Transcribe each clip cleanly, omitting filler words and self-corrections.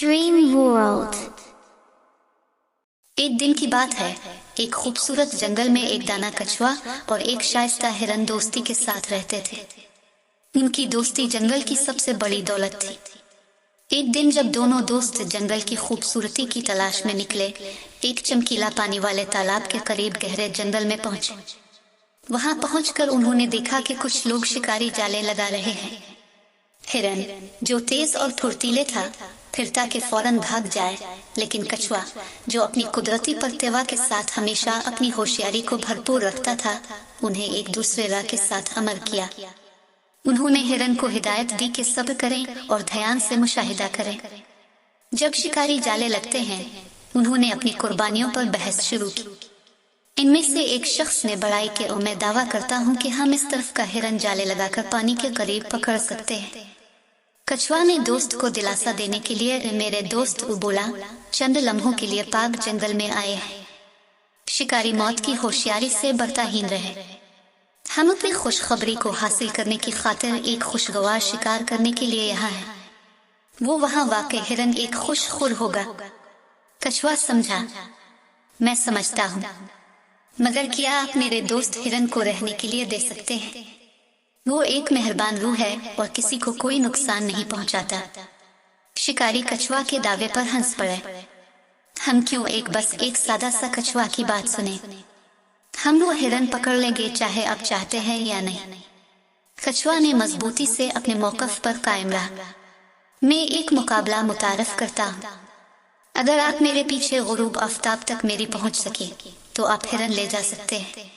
Dream world. एक दिन की बात है, एक खूबसूरत जंगल में एक दाना कछुआ और एक शाइस्ता हिरन दोस्ती के साथ रहते थे। उनकी दोस्ती जंगल की सबसे बड़ी दौलत थी। एक दिन जब दोनों दोस्त जंगल की खूबसूरती की तलाश में निकले, एक चमकीला पानी वाले तालाब के करीब गहरे जंगल में पहुंचे। वहां पहुंचकर उन्होंने देखा कि कुछ लोग शिकारी जाले लगा रहे हैं। हिरन, जो तेज और फुर्तीले था, फिरता के फौरन भाग जाए, लेकिन कछुआ, जो अपनी कुदरती परतेवा के साथ हमेशा अपनी होशियारी को भरपूर रखता था, उन्हें एक दूसरे राह के साथ अमर किया। उन्होंने हिरन को हिदायत दी कि सब्र करें और ध्यान से मुशाहिदा करें। जब शिकारी जाले लगते हैं, उन्होंने अपनी कुर्बानियों पर बहस शुरू की। इनमें से एक शख्स ने बड़ाई के और मैं दावा करता हूं कि हम इस तरफ का हिरन जाले लगाकर पानी के करीब पकड़ सकते हैं। कछुआ ने दोस्त को दिलासा देने के लिए, मेरे दोस्त, वो बोला, चंद लम्हों के लिए पाक जंगल में आए हैं। शिकारी मौत की होशियारी से बर्ताहीन रहे। हम अपनी खुशखबरी को हासिल करने की खातिर एक खुशगवार शिकार करने के लिए यहाँ हैं। वो वहाँ वाक़ई हिरन एक खुशखुर होगा। कछुआ समझा, मैं समझता हूँ, मगर क्या आप मेरे दोस्त हिरन को रहने के लिए दे सकते हैं? वो एक मेहरबान रूह है और किसी को कोई नुकसान नहीं पहुंचाता। शिकारी कछुआ के दावे पर हंस पड़े। हम क्यों एक सादा सा कछुआ की बात सुने? हम वो हिरन पकड़ लेंगे, चाहे आप चाहते हैं या नहीं। कछुआ ने मजबूती से अपने मौक़िफ़ पर कायम रहा। मैं एक मुकाबला मुतारफ करता हूँ। अगर आप मेरे पीछे गुरूब आफ्ताब तक मेरी पहुंच सके, तो आप हिरन ले जा सकते हैं।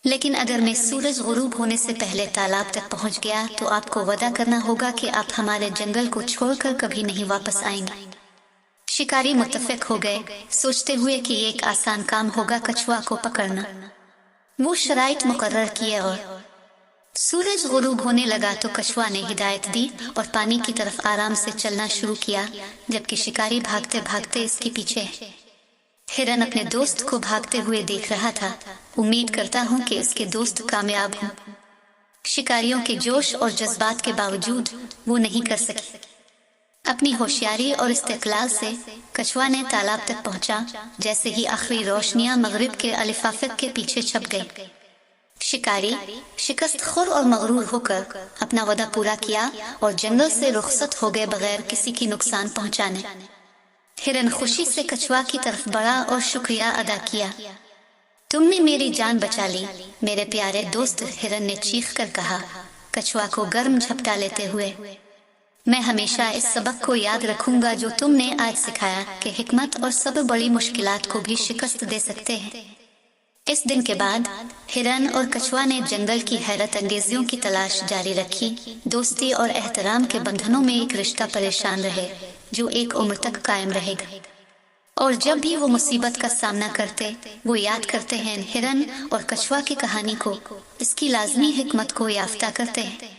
लेकिन अगर मैं सूरज गुरूब होने से पहले तालाब तक पहुंच गया, तो आपको वादा करना होगा कि आप हमारे जंगल को छोड़कर कभी नहीं वापस आएंगे। शिकारी मुत्तफिक हो गए, सोचते हुए कि ये एक आसान काम होगा कछुआ को पकड़ना। वो शराइत मुकर्रर किए और सूरज गुरूब होने लगा तो कछुआ ने हिदायत दी और पानी की तरफ आराम से चलना शुरू किया, जबकि शिकारी भागते भागते इसके पीछे। हिरन अपने दोस्त को भागते हुए देख रहा था। उम्मीद करता हूं कि इसके दोस्त कामयाब हों। शिकारियों के जोश और जज्बात के बावजूद वो नहीं कर सके। अपनी होशियारी और इस्तेक़लाल से कछुआ ने तालाब तक पहुंचा। जैसे ही आखिरी रोशनियां मगरिब के अलिफाफिक के पीछे छप गई, शिकारी शिकस्त खुर और मगरूर होकर अपना वादा पूरा किया और जंगल से रुखसत हो गए बगैर किसी की नुकसान पहुंचाने। हिरन खुशी से कछुआ की तरफ बढ़ा और शुक्रिया अदा किया। तुमने मेरी जान बचा ली, मेरे प्यारे दोस्त, हिरन ने चीख कर कहा, कछुआ को गर्म झपटा लेते हुए। मैं हमेशा इस सबक को याद रखूंगा जो तुमने आज सिखाया, कि हिकमत और सब्र बड़ी मुश्किलात को भी शिकस्त दे सकते हैं। इस दिन के बाद हिरन और कछुआ ने जंगल की हैरत अंगेजियों की तलाश जारी रखी। दोस्ती और एहतराम के बंधनों में एक रिश्ता परेशान रहे, जो एक उम्र तक कायम रहेगा। और जब भी वो मुसीबत का सामना करते, वो याद करते हैं हिरन और कछुआ की कहानी को, इसकी लाजमी हिकमत को याफ्ता करते हैं।